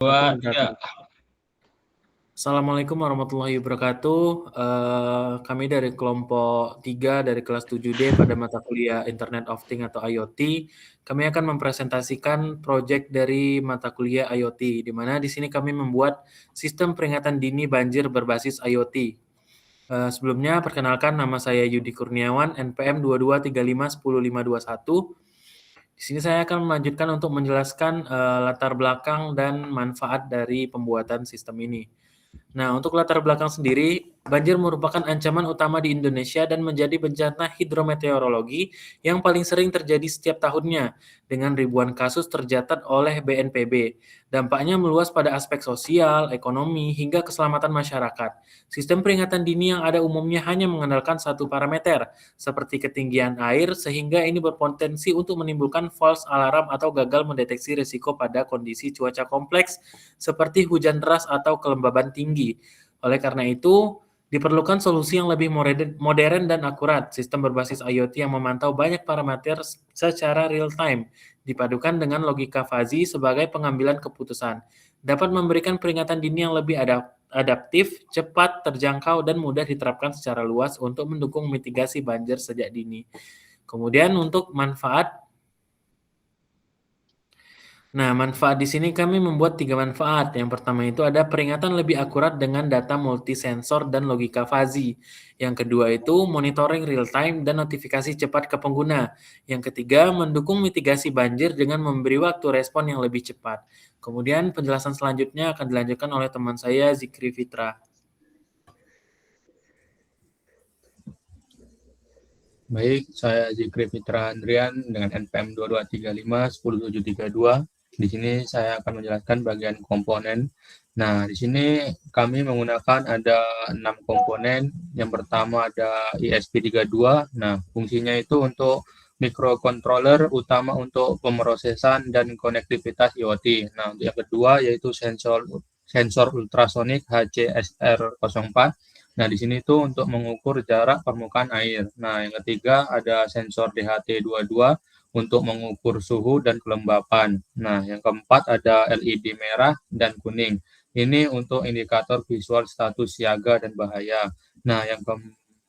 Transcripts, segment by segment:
Dua, tiga. Assalamualaikum warahmatullahi wabarakatuh. Kami dari kelompok 3 dari kelas 7D pada mata kuliah Internet of Things atau IoT. Kami akan mempresentasikan proyek dari mata kuliah IoT, di mana di sini kami membuat sistem peringatan dini banjir berbasis IoT. Sebelumnya, perkenalkan nama saya Yudi Kurniawan, NPM 22351051. Di sini saya akan melanjutkan untuk menjelaskan latar belakang dan manfaat dari pembuatan sistem ini. Nah, untuk latar belakang sendiri, banjir merupakan ancaman utama di Indonesia dan menjadi bencana hidrometeorologi yang paling sering terjadi setiap tahunnya, dengan ribuan kasus tercatat oleh BNPB. Dampaknya meluas pada aspek sosial, ekonomi, hingga keselamatan masyarakat. Sistem peringatan dini yang ada umumnya hanya mengandalkan satu parameter, seperti ketinggian air, sehingga ini berpotensi untuk menimbulkan false alarm atau gagal mendeteksi risiko pada kondisi cuaca kompleks seperti hujan deras atau kelembaban tinggi. Oleh karena itu, diperlukan solusi yang lebih modern dan akurat, sistem berbasis IoT yang memantau banyak parameter secara real time, dipadukan dengan logika fuzzy sebagai pengambilan keputusan, dapat memberikan peringatan dini yang lebih adaptif, cepat, terjangkau, dan mudah diterapkan secara luas untuk mendukung mitigasi banjir sejak dini. Kemudian untuk manfaat. Nah, manfaat di sini kami membuat 3 manfaat. Yang pertama itu ada peringatan lebih akurat dengan data multisensor dan logika fuzzy. Yang kedua itu monitoring real time dan notifikasi cepat ke pengguna. Yang ketiga, mendukung mitigasi banjir dengan memberi waktu respon yang lebih cepat. Kemudian penjelasan selanjutnya akan dilanjutkan oleh teman saya Zikri Fitra. Baik, saya Zikri Fitra Andrian dengan NPM 2235107732. Di sini saya akan menjelaskan bagian komponen. Nah, di sini kami menggunakan ada 6 komponen. Yang pertama ada ESP32. Nah, fungsinya itu untuk microcontroller utama untuk pemrosesan dan konektivitas IoT. Nah, untuk yang kedua yaitu sensor ultrasonik HCSR04. Nah, di sini itu untuk mengukur jarak permukaan air. Nah, yang ketiga ada sensor DHT22 untuk mengukur suhu dan kelembapan. Nah, yang keempat ada LED merah dan kuning. Ini untuk indikator visual status siaga dan bahaya. Nah, yang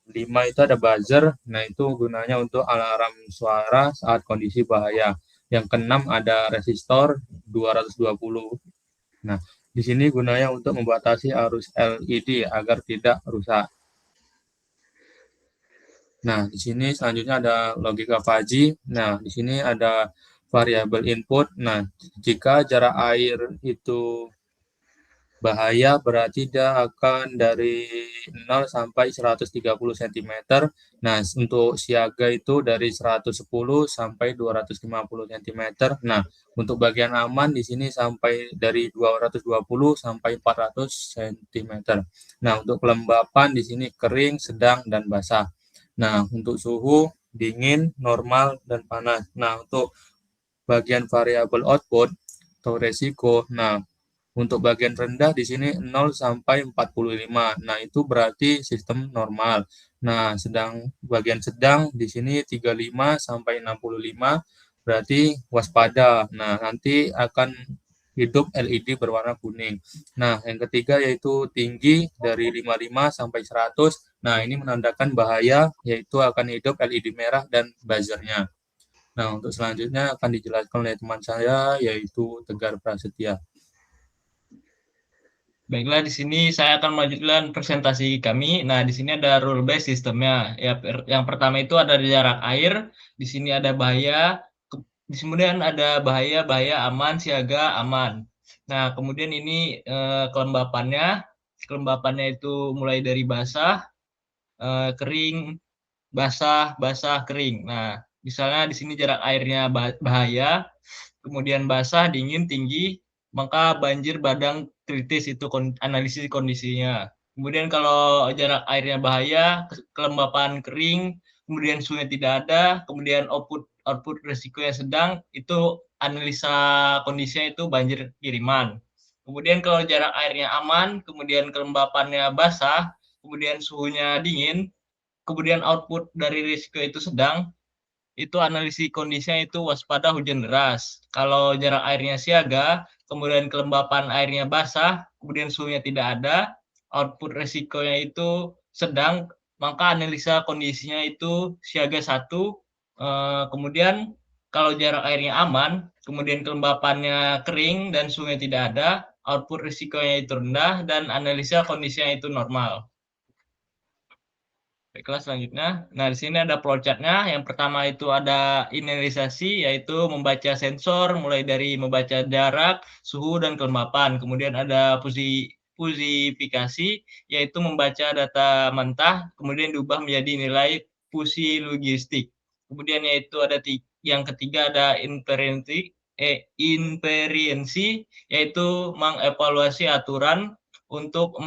kelima itu ada buzzer. Nah, itu gunanya untuk alarm suara saat kondisi bahaya. Yang keenam ada resistor 220. Nah, di sini gunanya untuk membatasi arus LED agar tidak rusak. Nah, di sini selanjutnya ada logika fuzzy. Nah, di sini ada variabel input. Nah, jika jarak air itu bahaya, berarti dia akan dari 0 sampai 130 cm. Nah, untuk siaga itu dari 110 sampai 250 cm. Nah, untuk bagian aman di sini sampai dari 220 sampai 400 cm. Nah, untuk kelembapan di sini kering, sedang, dan basah. Nah, untuk suhu dingin, normal, dan panas. Nah, untuk bagian variabel output atau resiko, nah untuk bagian rendah di sini 0 sampai 45. Nah, itu berarti sistem normal. Nah, bagian sedang di sini 35 sampai 65 berarti waspada. Nah, nanti akan hidup LED berwarna kuning. Nah, yang ketiga yaitu tinggi dari 55 sampai 100. Nah, ini menandakan bahaya yaitu akan hidup LED merah dan buzzernya. Nah, untuk selanjutnya akan dijelaskan oleh teman saya yaitu Tegar Prasetya. Baiklah, di sini saya akan melanjutkan presentasi kami. Nah, di sini ada rule based sistemnya. Ya, yang pertama itu ada jarak air. Di sini ada bahaya. Kemudian ada bahaya, aman, siaga, aman. Nah, kemudian ini kelembapannya. Kelembapannya itu mulai dari basah, kering, basah, kering. Nah, misalnya di sini jarak airnya bahaya, kemudian basah, dingin, tinggi, maka banjir badang kritis itu analisis kondisinya. Kemudian kalau jarak airnya bahaya, kelembapan kering, kemudian suhunya tidak ada, kemudian output resikonya sedang, itu analisa kondisinya itu banjir kiriman. Kemudian kalau jarak airnya aman, kemudian kelembapannya basah, kemudian suhunya dingin, kemudian output dari risiko itu sedang, itu analisis kondisinya itu waspada hujan deras. Kalau jarak airnya siaga, kemudian kelembapan airnya basah, kemudian suhunya tidak ada, output resikonya itu sedang, maka analisa kondisinya itu siaga 1. Kemudian kalau jarak airnya aman, kemudian kelembapannya kering dan suhunya tidak ada, output risikonya itu rendah dan analisa kondisinya itu normal. Baiklah selanjutnya. Nah, di sini ada flowchart-nya. Yang pertama itu ada inisialisasi, yaitu membaca sensor, mulai dari membaca jarak, suhu, dan kelembapan. Kemudian ada fusifikasi, yaitu membaca data mentah, kemudian diubah menjadi nilai fusi logistik. Kemudian yaitu ada yang ketiga ada invariansi, yaitu mengevaluasi aturan untuk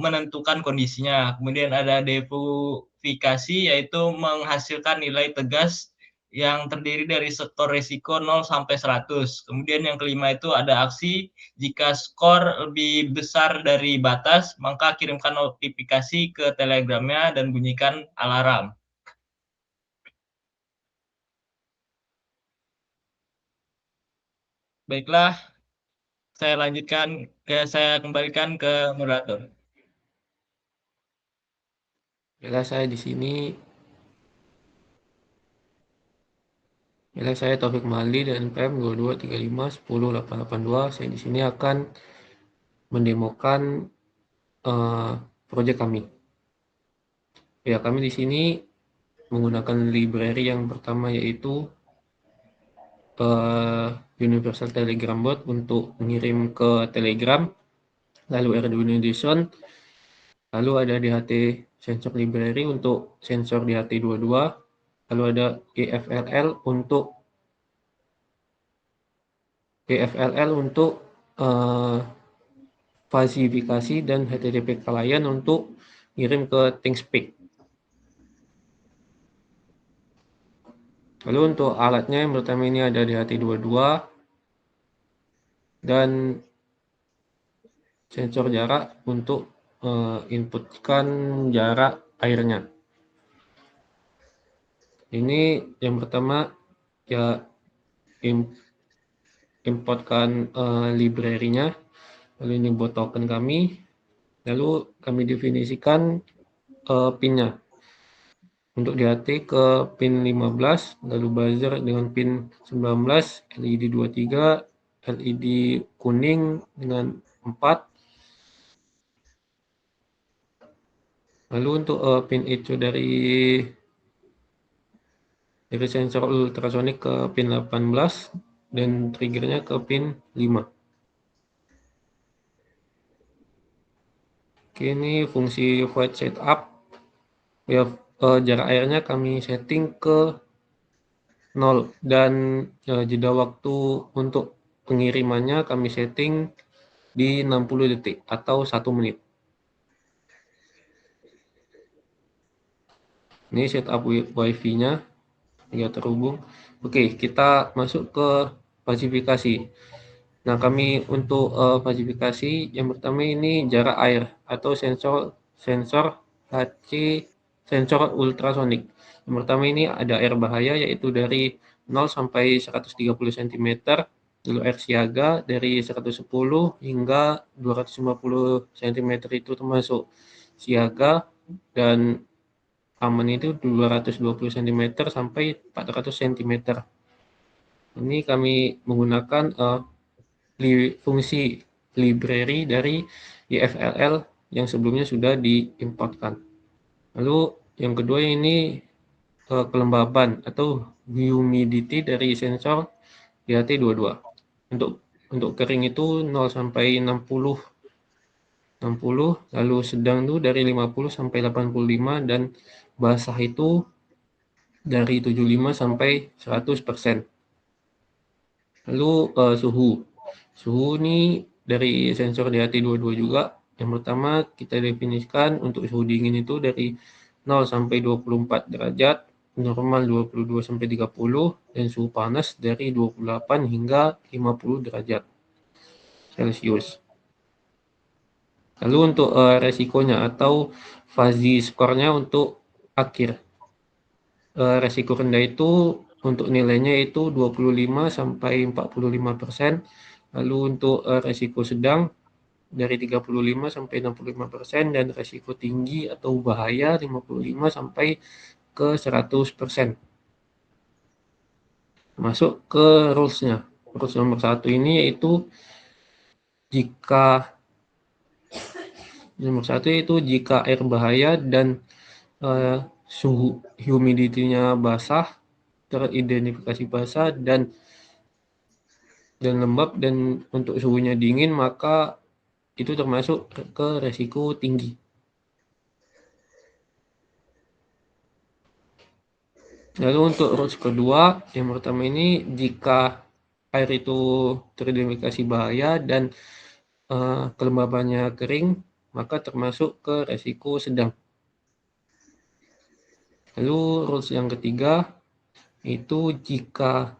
menentukan kondisinya. Kemudian ada defusifikasi, yaitu menghasilkan nilai tegas yang terdiri dari skor risiko 0 sampai 100. Kemudian yang kelima itu ada aksi, jika skor lebih besar dari batas, maka kirimkan notifikasi ke telegramnya dan bunyikan alarm. Baiklah, saya kembalikan ke moderator. Bila saya di sini, bila saya Taufik Mali dan PM 2235108882, saya di sini akan mendemokan proyek kami. Ya, kami di sini menggunakan library yang pertama yaitu Universal Telegram Bot untuk mengirim ke Telegram, lalu Arduino Edison, lalu ada DHT Sensor Library untuk sensor DHT22, lalu ada EFLL untuk falsifikasi dan HTTP client untuk kirim ke ThinkSpeak. Lalu untuk alatnya yang pertama ini ada DHT22 dan sensor jarak untuk inputkan jarak airnya. Ini yang pertama ya importkan library-nya, lalu ini bot token kami, lalu kami definisikan pin-nya. Untuk DHT ke pin 15, lalu buzzer dengan pin 19, LED 23, LED kuning dengan 4. Lalu untuk pin itu dari sensor ultrasonic ke pin 18 dan triggernya ke pin 5. Oke, ini fungsi void setup. Ya, jarak airnya kami setting ke 0 dan jeda waktu untuk pengirimannya kami setting di 60 detik atau 1 menit. Ini setup wifi-nya ya terhubung. Oke, kita masuk ke falsifikasi. Nah, kami untuk falsifikasi yang pertama ini jarak air atau sensor HC sensor ultrasonik. Yang pertama ini ada air bahaya yaitu dari 0 sampai 130 cm, lalu air siaga dari 110 hingga 250 cm itu termasuk siaga, dan aman itu 220 cm sampai 400 cm. Ini kami menggunakan fungsi library dari EFLL yang sebelumnya sudah diimportkan. Lalu yang kedua ini kelembaban atau humidity dari sensor DHT22. Untuk kering itu 0 sampai 60, lalu sedang itu dari 50 sampai 85, dan basah itu dari 75 sampai 100%. Lalu suhu ini dari sensor DHT22 juga. Yang pertama kita definisikan untuk suhu dingin itu dari 0 sampai 24 derajat, normal 22 sampai 30, dan suhu panas dari 28 hingga 50 derajat Celcius. Lalu untuk resikonya atau fuzzy score-nya untuk akhir. resiko rendah itu untuk nilainya itu 25 sampai 45%. Lalu untuk resiko sedang dari 35 sampai 65% dan resiko tinggi atau bahaya 55 sampai ke 100%. Masuk ke rules-nya. Rules nomor 1 ini yaitu jika air bahaya dan suhu humidity-nya basah, teridentifikasi basah dan lembab, dan untuk suhunya dingin, maka itu termasuk ke resiko tinggi. Lalu untuk rules kedua, yang pertama ini jika air itu teridentifikasi bahaya dan kelembabannya kering, maka termasuk ke resiko sedang. Lalu rules yang ketiga itu jika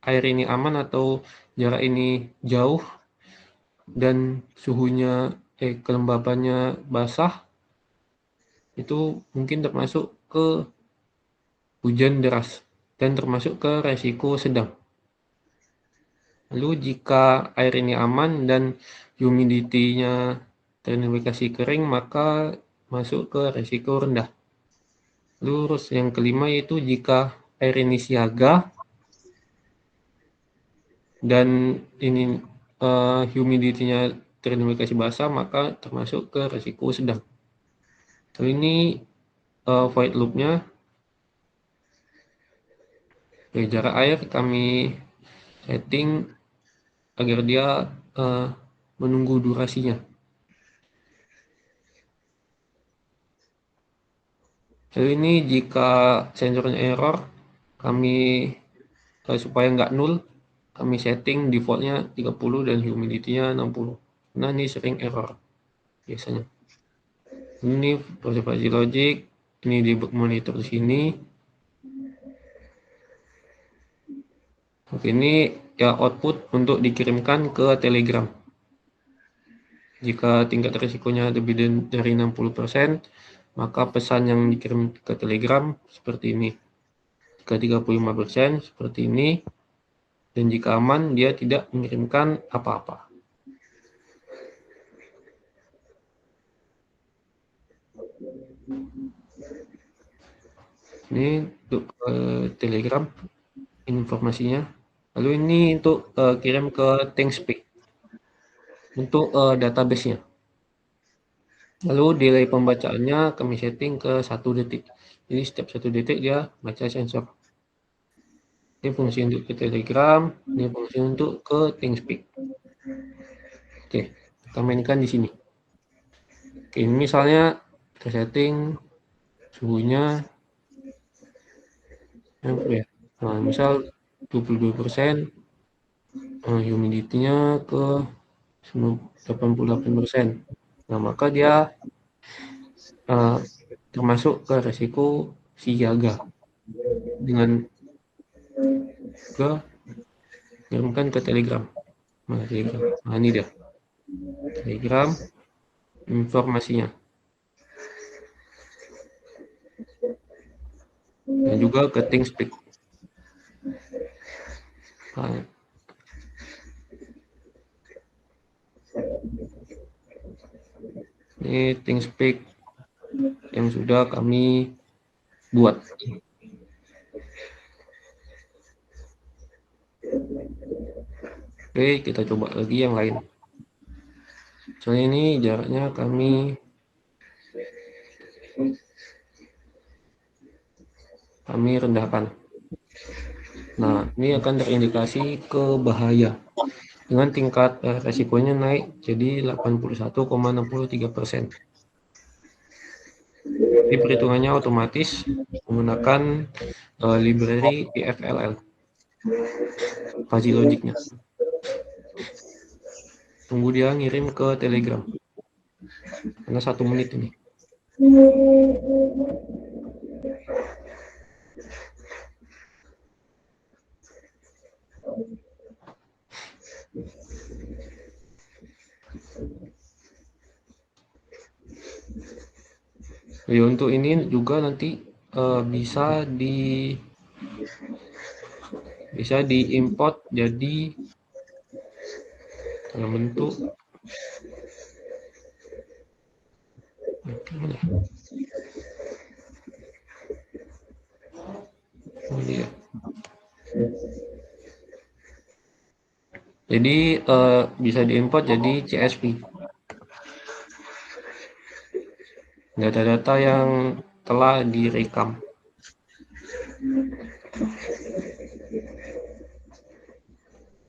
air ini aman atau jarak ini jauh dan suhunya kelembabannya basah, itu mungkin termasuk ke hujan deras dan termasuk ke resiko sedang. Lalu jika air ini aman dan humidity-nya teridentifikasi kering, maka masuk ke resiko rendah. Lalu yang kelima yaitu jika air ini siaga dan ini humidity-nya teridentifikasi basah, maka termasuk ke resiko sedang. Lalu ini void loop-nya. Jarak air kami setting agar dia menunggu durasinya. Lalu ini jika sensornya error, kami supaya nggak null, kami setting defaultnya 30 dan humidity-nya 60. Nah, ini sering error biasanya. Ini observasi logic, ini debug monitor di sini. Oke, ini ya output untuk dikirimkan ke Telegram. Jika tingkat risikonya lebih dari 60%, maka pesan yang dikirim ke Telegram seperti ini. Jika 35% seperti ini, dan jika aman dia tidak mengirimkan apa-apa. Ini untuk Telegram informasinya. Lalu ini untuk kirim ke ThinkSpeak untuk database-nya. Lalu delay pembacaannya kami setting ke 1 detik. Jadi setiap 1 detik dia baca sensor. Ini fungsi untuk ke Telegram, ini fungsi untuk ke ThinkSpeak. Oke, kita mainkan di sini. Oke, ini misalnya kita setting suhunya ya. Nah, misal 22%, humidity-nya ke 88%. Nah, maka dia termasuk ke resiko siaga dengan kirimkan ke Telegram. Nah, ini dia Telegram informasinya. Dan juga ke ThinkSpeak. Nah, ini ThinkSpeak yang sudah kami buat. Oke, kita coba lagi yang lain. Soalnya ini jaraknya kami rendahkan. Nah, ini akan terindikasi ke bahaya dengan tingkat resikonya naik jadi 81,63%. Jadi perhitungannya otomatis menggunakan library PFLL, fuzzy logicnya. Tunggu dia ngirim ke Telegram karena 1 menit ini. Ya, untuk ini juga nanti bisa diimport jadi dalam bentuk jadi bisa diimport jadi CSV, data-data yang telah direkam.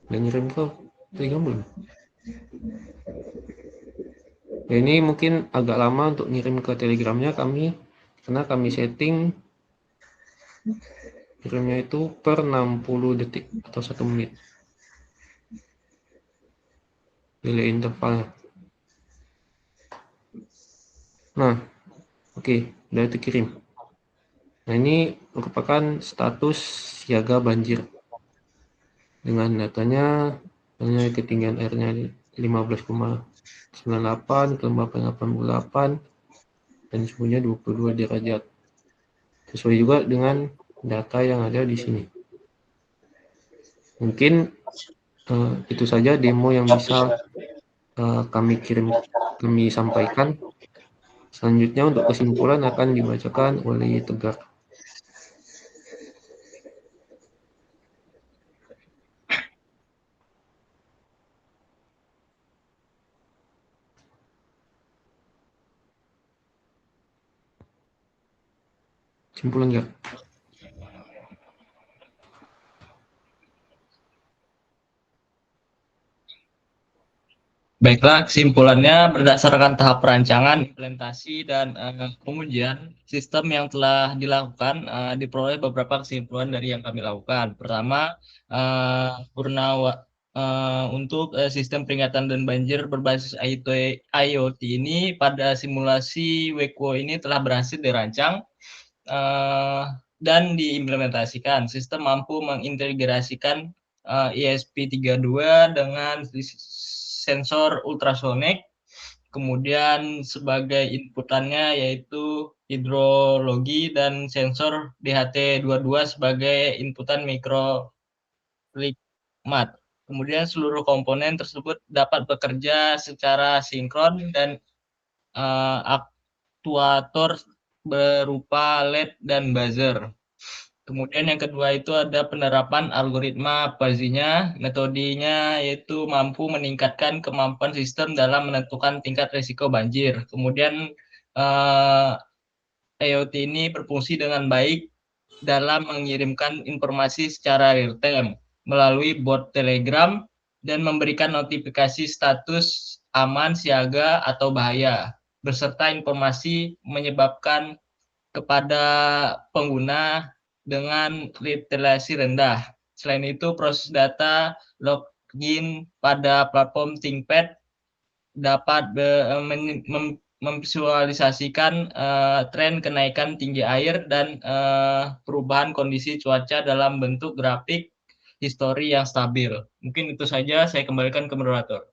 Dan ngirim ke Telegram belum? Ya, ini mungkin agak lama untuk ngirim ke Telegramnya karena kami setting kirimnya itu per 60 detik atau 1 menit. Delay intervalnya. Nah, oke, udah itu kirim. Nah, ini merupakan status siaga banjir. Dengan datanya, ketinggian airnya 15,98, kelembapan 88, dan suhunya 22 derajat. Sesuai juga dengan data yang ada di sini. Mungkin itu saja demo yang bisa kami sampaikan. Selanjutnya untuk kesimpulan akan dibacakan oleh Tegar. Kesimpulan ya. Baiklah, kesimpulannya berdasarkan tahap perancangan, implementasi, dan pengujian sistem yang telah dilakukan, diperoleh beberapa kesimpulan dari yang kami lakukan. Pertama, untuk sistem peringatan dan banjir berbasis IoT ini pada simulasi WECO ini telah berhasil dirancang dan diimplementasikan. Sistem mampu mengintegrasikan ESP32 dengan sensor ultrasonik, kemudian sebagai inputannya yaitu hidrologi dan sensor DHT22 sebagai inputan mikroklimat. Kemudian seluruh komponen tersebut dapat bekerja secara sinkron dan aktuator berupa LED dan buzzer. Kemudian yang kedua itu ada penerapan algoritma fuzzy-nya. Metodenya yaitu mampu meningkatkan kemampuan sistem dalam menentukan tingkat risiko banjir. Kemudian IoT ini berfungsi dengan baik dalam mengirimkan informasi secara real time melalui bot Telegram dan memberikan notifikasi status aman, siaga, atau bahaya, beserta informasi menyebabkan kepada pengguna dengan literasi rendah. Selain itu, proses data login pada platform ThinkPad dapat memvisualisasikan tren kenaikan tinggi air dan perubahan kondisi cuaca dalam bentuk grafik histori yang stabil. Mungkin itu saja, saya kembalikan ke moderator.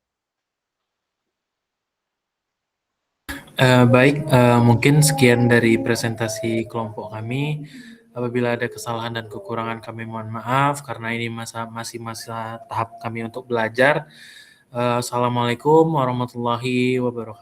Baik, mungkin sekian dari presentasi kelompok kami. Apabila ada kesalahan dan kekurangan kami mohon maaf karena ini masih masa tahap kami untuk belajar. Assalamualaikum warahmatullahi wabarakatuh.